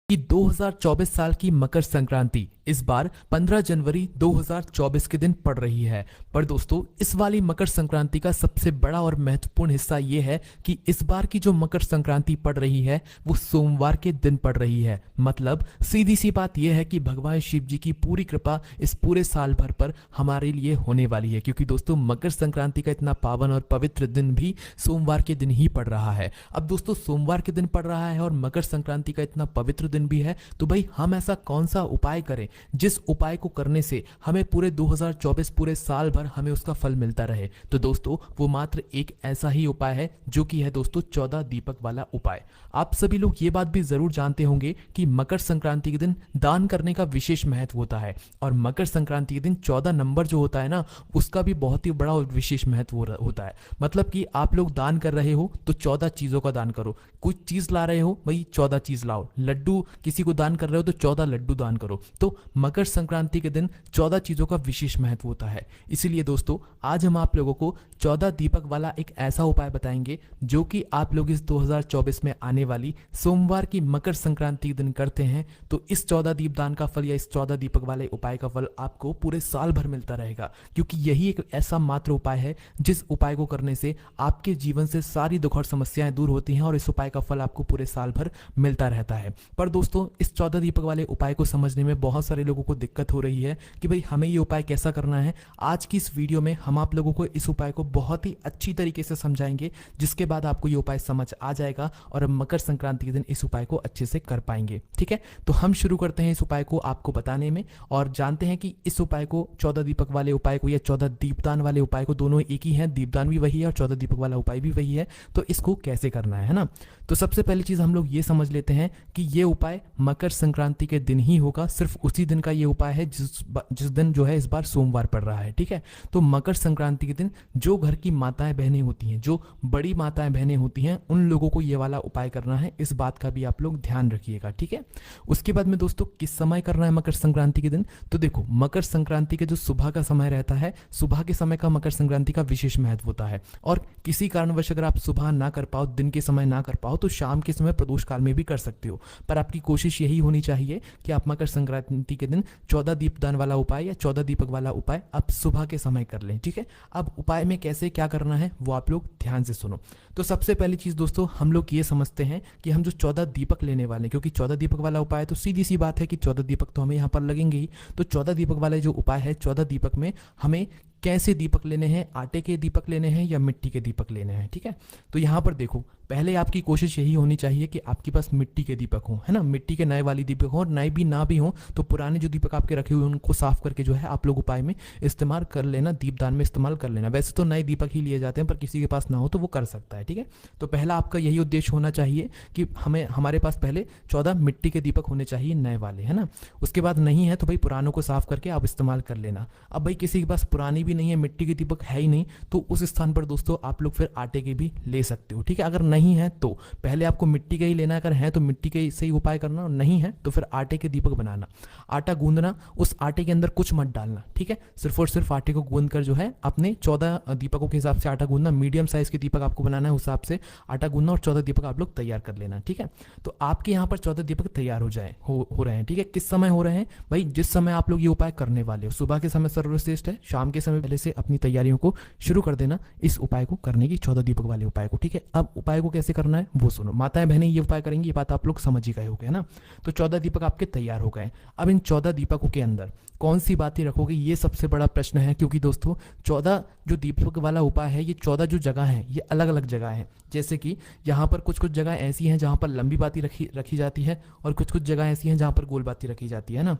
कि 2024 साल की मकर संक्रांति इस बार 15 जनवरी 2024 के दिन पड़ रही है। पर दोस्तों, इस वाली मकर संक्रांति का सबसे बड़ा और महत्वपूर्ण हिस्सा ये है कि इस बार की जो मकर संक्रांति पड़ रही है वो सोमवार के दिन पड़ रही है। मतलब सीधी सी बात यह है कि भगवान शिव जी की पूरी कृपा इस पूरे साल भर पर हमारे लिए होने वाली है, क्योंकि दोस्तों मकर संक्रांति का इतना पावन और पवित्र दिन भी सोमवार के दिन ही पड़ रहा है। अब दोस्तों, सोमवार के दिन पड़ रहा है और मकर संक्रांति का इतना पवित्र दिन भी है, तो भाई हम ऐसा कौन सा उपाय करें जिस उपाय को करने से हमें पूरे 2024 पूरे साल भर हमें उसका फल मिलता रहे। तो दोस्तों, वो मात्र एक ऐसा ही उपाय है जो कि है दोस्तों 14 दीपक वाला उपाय। आप सभी लोग ये बात भी जरूर जानते होंगे कि मकर संक्रांति के दिन दान करने का विशेष महत्व होता है, और मकर संक्रांति के दिन 14 नंबर जो होता है ना, उसका भी बहुत ही बड़ा और विशेष महत्व होता है। मतलब कि आप लोग दान कर रहे हो तो 14 चीजों का दान करो। कुछ चीज ला रहे हो, भाई 14 चीज लाओ। लड्डू किसी को दान कर रहे हो तो 14 लड्डू दान करो। तो मकर संक्रांति के दिन 14 चीजों का विशेष महत्व होता है। इसीलिए दोस्तों, आज हम आप लोगों को 14 दीपक वाला एक ऐसा उपाय बताएंगे जो कि आप लोग इस 2024 में आने वाली सोमवार की मकर संक्रांति के दिन करते हैं तो इस 14 दीपदान का फल या इस 14 दीपक वाले उपाय का फल आपको पूरे साल भर मिलता रहेगा, क्योंकि यही एक ऐसा मात्र उपाय है जिस उपाय को करने से आपके जीवन से सारी दुख और समस्याएं दूर होती हैं और इस उपाय का फल आपको पूरे साल भर मिलता रहता है। पर दोस्तों, इस 14 दीपक वाले उपाय को समझने में बहुत सारे लोगों को दिक्कत हो रही है कि भाई हमें ये उपाय कैसा करना है। आज की इस वीडियो में हम आप लोगों को इस उपाय को बहुत ही अच्छी तरीके से समझाएंगे, जिसके बाद आपको ये उपाय समझ आ जाएगा और हम मकर संक्रांति के दिन इस उपाय को अच्छे से कर पाएंगे। ठीक है, तो हम शुरू करते हैं इस उपाय को आपको बताने में और जानते हैं कि इस उपाय को 14 दीपक वाले उपाय को या 14 दीपदान वाले उपाय को, दोनों एक ही है, दीपदान भी वही है और 14 दीपक वाला उपाय भी वही है, तो इसको कैसे करना है ना। तो सबसे पहली चीज हम लोग ये समझ लेते हैं कि ये उपाय मकर संक्रांति के दिन ही होगा। सिर्फ उसी दिन का ये उपाय है जिस दिन जो है इस बार सोमवार पड़ रहा है। ठीक है, तो मकर संक्रांति के दिन जो घर की माताएं बहनें होती हैं, जो बड़ी माताएं बहनें होती हैं, उन लोगों को ये वाला उपाय करना है। इस बात का भी आप लोग ध्यान रखिएगा। ठीक है, उसके बाद में दोस्तों किस समय करना है मकर संक्रांति के दिन, तो देखो मकर संक्रांति के जो सुबह का समय रहता है, सुबह के समय का मकर संक्रांति का विशेष महत्व होता है। और किसी कारणवश अगर आप सुबह ना कर पाओ, दिन के समय ना कर पाओ, तो शाम के समय प्रदोष काल में भी कर सकते हो। पर आपकी कोशिश यही होनी चाहिए कि आप मकर संक्रांति के दिन 14 दीपदान वाला उपाय या 14 दीपक वाला उपाय आप सुबह के समय कर लें। ठीक है, अब उपाय में कैसे क्या करना है वो आप लोग ध्यान से सुनो। तो सबसे पहली चीज दोस्तों, हम लोग ये समझते हैं कि हम जो 14 दीपक लेने वाले हैं, क्योंकि 14 दीपक वाला उपाय तो सीधी सी बात है कि 14 दीपक तो हमें यहाँ पर लगेंगे ही। तो 14 दीपक वाले जो उपाय है, 14 दीपक में हमें कैसे दीपक लेने हैं, आटे के दीपक लेने हैं या मिट्टी के दीपक लेने हैं। ठीक है, तो यहाँ पर देखो, पहले आपकी कोशिश यही होनी चाहिए कि आपके पास मिट्टी के दीपक हो, है ना, मिट्टी के नए वाली दीपक हो, और नए भी ना भी हो तो पुराने जो दीपक आपके रखे हुए उनको साफ करके जो है आप लोग उपाय में इस्तेमाल कर लेना, दीपदान में इस्तेमाल कर लेना। वैसे तो नए दीपक ही लिए जाते हैं, पर किसी के पास ना हो तो वो कर सकता है। ठीक है, तो पहला आपका यही उद्देश्य होना चाहिए कि हमारे पास पहले 14 मिट्टी के दीपक होने चाहिए, नए वाले, है ना। उसके बाद नहीं है तो भाई पुरानों को साफ करके आप इस्तेमाल कर लेना। अब भाई किसी के पास पुरानी भी नहीं है, मिट्टी के दीपक है ही नहीं, तो उस स्थान पर दोस्तों आप लोग फिर आटे के भी ले सकते हो। ठीक है, अगर नहीं है तो पहले आपको मिट्टी का ही लेना है, अगर है तो मिट्टी के से ही उपाय करना, और नहीं है तो फिर आटे के दीपक बनाना। आटा गूंदना, उस आटे के अंदर कुछ मत डालना। ठीक है, सिर्फ और सिर्फ आटे को गूंद कर जो है अपने 14 दीपकों के हिसाब से आटा गूंदना, मीडियम साइज के दीपक आपको बनाना है, उस हिसाब से आटा गूंदना और 14 दीपक आप लोग तैयार कर लेना। ठीक है, तो आपके यहाँ पर 14 दीपक तैयार हो रहे हैं। ठीक है, किस समय हो रहे हैं भाई, जिस समय आप लोग ये उपाय करने वाले हो। सुबह के समय सर्वश्रेष्ठ है, शाम के समय पहले से अपनी तैयारियों को शुरू कर देना इस उपाय को करने की, 14 दीपक वाले उपाय को। ठीक है, अब उपाय को कैसे करना है वो सुनो। माताएं बहनें ये उपाय करेंगी, ये बात आप लोग समझ ही गए होंगे, है ना। तो 14 दीपक आपके तैयार हो गए। अब इन 14 दीपकों के अंदर कौन सी बातें रखोगे, ये सबसे बड़ा प्रश्न है, क्योंकि दोस्तों 14 जो दीपक वाला उपाय है, ये 14 जो जगह है ये अलग अलग जगह है। जैसे कि यहाँ पर कुछ कुछ जगह ऐसी हैं जहाँ पर लंबी बाती रखी जाती है, और कुछ कुछ जगह ऐसी हैं जहाँ पर गोल बाती रखी जाती है ना।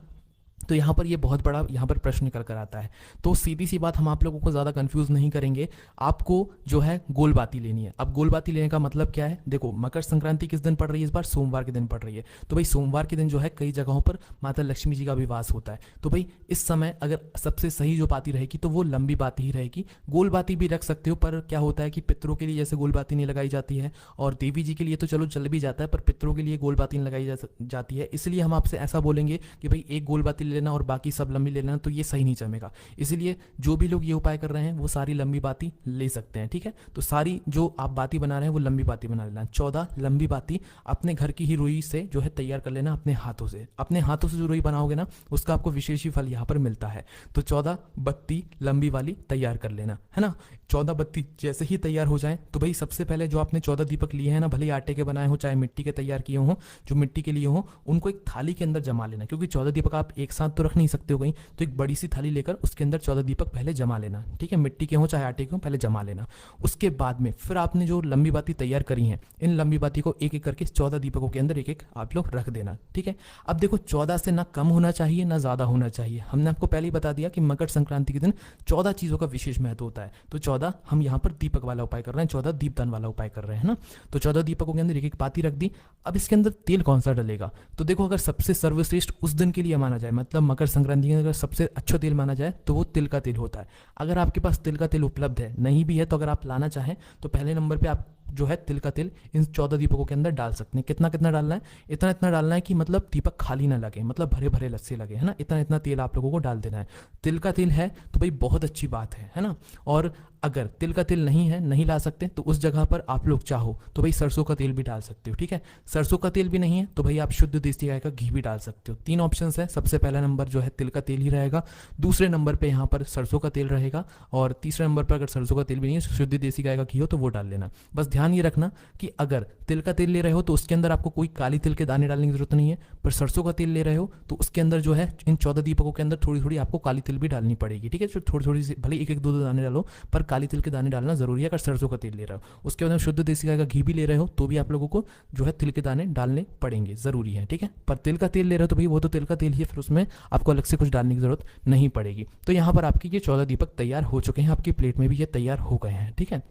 तो यहाँ पर ये बहुत बड़ा यहाँ पर प्रश्न निकल कर आता है। तो सीधी सी बात, हम आप लोगों को ज़्यादा कंफ्यूज नहीं करेंगे, आपको जो है गोल बाती लेनी है। अब गोल बाती लेने का मतलब क्या है, देखो मकर संक्रांति किस दिन पड़ रही है, इस बार सोमवार के दिन पड़ रही है। तो भाई सोमवार के दिन जो है कई जगहों पर माता लक्ष्मी जी का भी वास होता है। तो भाई इस समय अगर सबसे सही जो बाती रहेगी तो वो लंबी बाती ही रहेगी। गोल बाती भी रख सकते हो, पर क्या होता है कि पितरों के लिए जैसे गोल बाती नहीं लगाई जाती है, और देवी जी के लिए तो चलो चल भी जाता है, पर पितरों के लिए गोल बाती नहीं लगाई जाती है। इसलिए हम आपसे ऐसा बोलेंगे कि भाई एक गोल बाती ले लेना और बाकी सब लंबी ले लेना, तो ये सही नहीं जमेगा। इसीलिए जो भी लोग ये उपाय कर रहे हैं वो सारी लंबी बाती ले सकते हैं, ठीक है। तो सारी जो आप बाती बना रहे हैं वो लंबी बाती बना लेना। 14 लंबी बाती अपने घर की ही रुई से जो है तैयार कर लेना अपने हाथों से। अपने हाथों से जो रुई बनाओगे ना उसका आपको विशेष ही फल यहाँ पर मिलता है। तो 14 बत्ती लंबी वाली तैयार कर लेना, है ना। 14 बत्ती जैसे ही तैयार हो जाए तो भाई सबसे पहले जो आपने 14 दीपक लिए हैं ना, भले ही आटे के बनाए हो चाहे मिट्टी के तैयार किए हो, जो मिट्टी के लिए हो, उनको एक थाली के अंदर जमा लेना। क्योंकि 14 दीपक आप एक साथ तो रख नहीं सकते हो कहीं, तो एक बड़ी सी थाली लेकर उसके अंदर 14 दीपक पहले जमा लेना, ठीक है। मिट्टी के हो चाहे आटे के हो, पहले जमा लेना। उसके बाद में फिर आपने जो लंबी बाती तैयार करी है, इन लंबी बाती को एक एक करके 14 दीपकों के अंदर एक एक आप लोग रख देना, ठीक है। अब देखो 14 से ना कम होना चाहिए ना ज्यादा होना चाहिए। हमने आपको पहले ही बता दिया कि मकर संक्रांति के दिन 14 चीजों का विशेष महत्व होता है। तो 14 हम यहाँ पर दीपक वाला उपाय कर रहे हैं, 14 दीपदान वाला उपाय कर रहे हैं ना। तो 14 दीपकों के अंदर एक एक बाती रख दी। अब इसके अंदर तेल कौन सा डलेगा, तो देखो अगर सबसे सर्वश्रेष्ठ उस दिन के लिए माना जाए, मतलब मकर संक्रांति के अगर सबसे अच्छा तेल माना जाए तो वो तिल का तेल होता है। अगर आपके पास तिल का तेल उपलब्ध है, नहीं भी है तो अगर आप लाना चाहें तो पहले नंबर पे आप जो है तिल का तेल इन 14 दीपकों के अंदर डाल सकते हैं। कितना कितना डालना है, इतना इतना डालना है कि मतलब दीपक खाली ना लगे, मतलब भरे भरे लस्से लगे, है ना। इतना इतना तेल आप लोगों को डाल देना है। तिल का तेल है तो भाई बहुत अच्छी बात है ना। और अगर तिल का तेल नहीं है, नहीं ला सकते, तो उस जगह पर आप लोग चाहो तो भाई सरसों का तेल भी डाल सकते हो, ठीक है। सरसों का तेल भी नहीं है तो भाई आप शुद्ध देसी गाय का घी भी डाल सकते हो। 3 ऑप्शन है। सबसे पहला नंबर जो है तिल का तेल ही रहेगा, दूसरे नंबर पे यहाँ पर सरसों का तेल रहेगा, और तीसरे नंबर पर अगर सरसों का तेल भी नहीं है, शुद्ध देसी गाय का घी हो तो वो डाल लेना। बस ध्यान ये रखना कि अगर तिल का तेल ले रहे हो तो उसके अंदर आपको कोई काली तिल के दाने डालने की जरूरत नहीं है, पर सरसों का तेल ले रहे हो तो उसके अंदर जो है इन 14 दीपकों के अंदर थोड़ी थोड़ी आपको काली तिल भी डालनी पड़ेगी, ठीक है। जो थोड़ी थोड़ी सी भले एक एक दो दो दाने डालो, पर काली तिल के दाने डालना जरूरी है अगर सरसों का तेल ले रहे हो। उसके बाद शुद्ध देसी गाय का घी भी ले रहे हो तो भी आप लोगों को जो है तिल के दाने डालने पड़ेंगे, जरूरी है, ठीक है। पर तिल का तेल ले रहे हो तो भाई वो तो तिल का तेल ही है, फिर उसमें आपको अलग से कुछ डालने की जरूरत नहीं पड़ेगी। तो यहाँ पर आपकी ये 14 दीपक तैयार हो चुके हैं, आपकी प्लेट में भी ये तैयार हो गए हैं, ठीक है।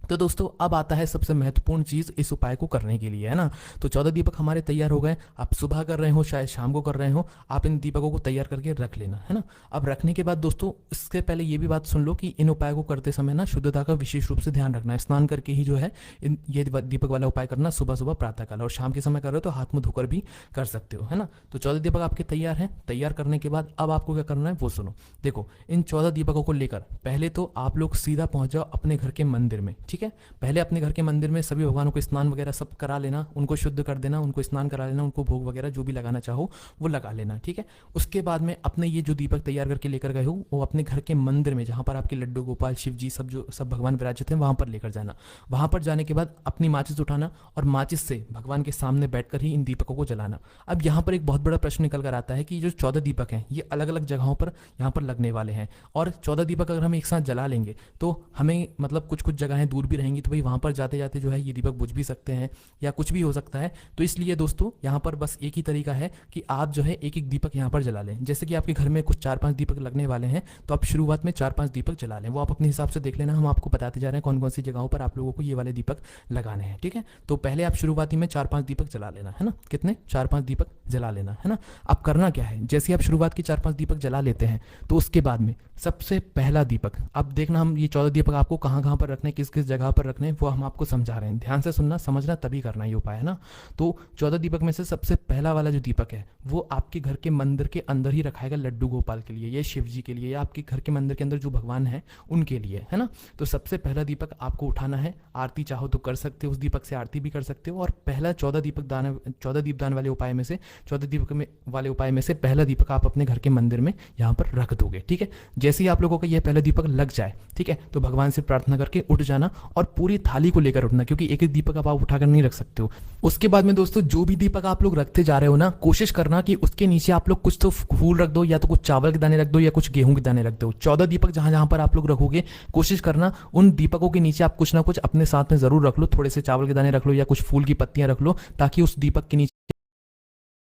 तो दोस्तों अब आता है सबसे महत्वपूर्ण चीज इस उपाय को करने के लिए, है ना। तो 14 दीपक हमारे तैयार हो गए। आप सुबह कर रहे हो शायद शाम को कर रहे हो, आप इन दीपकों को तैयार करके रख लेना, है ना। अब रखने के बाद दोस्तों इसके पहले ये भी बात सुन लो कि इन उपाय को करते समय ना शुद्धता का विशेष रूप से ध्यान रखना है। स्नान करके ही जो है ये दीपक वाला उपाय करना, सुबह सुबह प्रातःकाल, और शाम के समय कर रहे हो तो हाथ मुंह धोकर भी कर सकते हो, है ना। तो 14 दीपक आपके तैयार हैं। तैयार करने के बाद अब आपको क्या करना है वो सुनो। देखो इन 14 दीपकों को लेकर पहले तो आप लोग सीधा पहुंच जाओ अपने घर के मंदिर में, ठीक है। पहले अपने घर के मंदिर में सभी भगवानों को स्नान वगैरह सब करा लेना, उनको शुद्ध कर देना, उनको स्नान करा लेना, उनको भोग वगैरह जो भी लगाना चाहो वो लगा लेना, ठीक है। उसके बाद में अपने ये जो दीपक तैयार करके लेकर गए हो वो अपने घर के मंदिर में जहां पर आपके लड्डू गोपाल शिव जी सब जो सब भगवान विराजित हैं वहां पर लेकर जाना। वहां पर जाने के बाद अपनी माचिस उठाना और माचिस से भगवान के सामने बैठकर ही इन दीपकों को जलाना। अब यहाँ पर एक बहुत बड़ा प्रश्न निकल कर आता है कि जो 14 दीपक हैं ये अलग अलग जगहों पर यहाँ पर लगने वाले हैं, और 14 दीपक अगर हम एक साथ जला लेंगे तो हमें मतलब कुछ कुछ जगहें दूर भी रहेंगी, तो भाई वहां पर जाते जाते जो है ये दीपक बुझ भी सकते हैं या कुछ भी हो सकता है। तो इसलिए दोस्तों यहाँ पर बस एक ही तरीका है कि आप जो है एक एक दीपक यहाँ पर जला लें। जैसे कि आपके घर में कुछ 4-5 दीपक लगने वाले हैं तो आप शुरुआत में 4-5 दीपक जला लें, वो आप अपने हिसाब से देख लेना। हम आपको बताते जा रहे हैं कौन कौन सी जगहों पर आप लोगों को ये वाले दीपक लगाने हैं, ठीक है। तो पहले आप शुरुआती में 4-5 दीपक जला लेना, है ना। कितने? 4-5 दीपक जला लेना, है ना। अब करना क्या है, जैसे आप शुरुआत की 4-5 दीपक जला लेते हैं तो उसके बाद में सबसे पहला दीपक, अब देखना हम ये 14 दीपक आपको कहाँ कहाँ पर रखने, किस किस जगह पर रखने, वो हम आपको समझा रहे हैं। ध्यान से सुनना, समझना, तभी करना ये उपाय, है ना। तो 14 दीपक में से सबसे पहला वाला जो दीपक है वो आपके घर के मंदिर के अंदर ही रखाएगा, लड्डू गोपाल के लिए, ये शिव जी के लिए, या आपके घर के मंदिर के अंदर जो भगवान है उनके लिए, है ना। तो सबसे पहला दीपक आपको उठाना है। आरती चाहो तो कर सकते हो, उस दीपक से आरती भी कर सकते हो। और पहला 14 दीपदान वाले उपाय में से 14 दीपक वाले उपाय में से पहला दीपक आप अपने घर के मंदिर में यहाँ पर रख दोगे, ठीक है। जैसे ही आप लोगों का यह पहला दीपक लग जाए, ठीक है, तो भगवान से प्रार्थना करके उठ जाना और पूरी थाली को लेकर उठना, क्योंकि एक एक दीपक आप उठाकर नहीं रख सकते हो। उसके बाद में दोस्तों जो भी दीपक आप लोग रखते जा रहे हो ना, कोशिश करना कि उसके नीचे आप लोग कुछ तो फूल रख दो, या तो कुछ चावल के दाने रख दो, या कुछ गेहूं के दाने रख दो। 14 दीपक जहां जहां पर आप लोग रखोगे कोशिश करना उन दीपकों के नीचे आप कुछ ना कुछ अपने साथ में जरूर रख लो। थोड़े से चावल के दाने रख लो या कुछ फूल की पत्तियां रख लो, ताकि उस दीपक के नीचे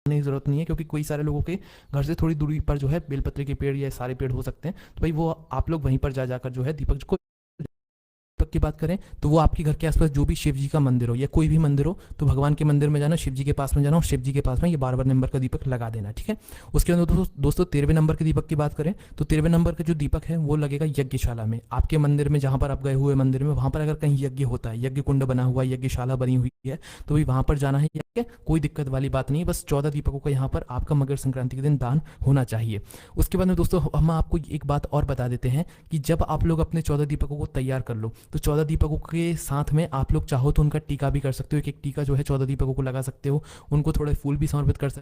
की जरूरत नहीं है। क्योंकि कोई सारे लोगों के घर से थोड़ी दूरी पर जो है बेलपत्र के पेड़ या सारे पेड़ हो सकते हैं, तो भाई वो आप लोग वहीं पर जा जाकर जो है दीपक को की बात करें तो वो आपके घर के आसपास जो भी शिव जी का मंदिर हो या कोई भी मंदिर हो, तो भगवान के मंदिर में जाना, शिव जी के पास में जाना और शिव जी के पास में ये 12 नंबर का दीपक लगा देना, ठीक है। उसके बाद दोस्तों 13वें नंबर के दीपक की बात करें तो 13वें नंबर का जो दीपक है वो लगेगा यज्ञशाला में। आपके मंदिर में जहां पर आप गए हुए मंदिर में, वहां पर अगर कहीं यज्ञ होता है, यज्ञ कुंड बना हुआ है, यज्ञशाला बनी हुई है, तो भी वहां पर जाना है। कोई दिक्कत वाली बात नहीं है, बस 14 दीपकों का यहाँ पर आपका मकर संक्रांति के दिन दान होना चाहिए। उसके बाद में दोस्तों हम आपको एक बात और बता देते हैं कि जब आप लोग अपने 14 दीपकों को तैयार कर लो, तो 14 दीपकों के साथ में आप लोग चाहो तो उनका टीका भी कर सकते हो। एक एक टीका जो है 14 दीपकों को लगा सकते हो, उनको थोड़े फूल भी समर्पित कर सकते हो।